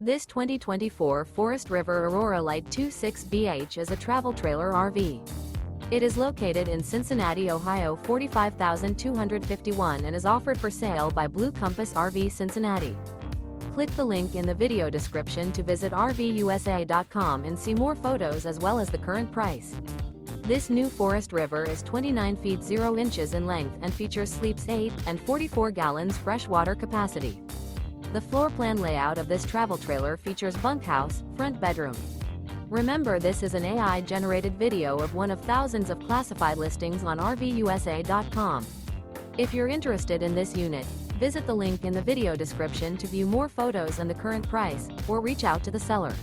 This 2024 Forest River Aurora Light 26BH is a travel trailer RV. It is located in Cincinnati, Ohio 45251 and is offered for sale by Blue Compass RV Cincinnati. Click the link in the video description to visit RVUSA.com and see more photos as well as the current price. This new Forest River is 29 feet 0 inches in length and features sleeps 8 and 44 gallons fresh water capacity. The floor plan layout of this travel trailer features bunkhouse, front bedroom. Remember, this is an AI-generated video of one of thousands of classified listings on RVUSA.com. If you're interested in this unit, visit the link in the video description to view more photos and the current price, or reach out to the seller.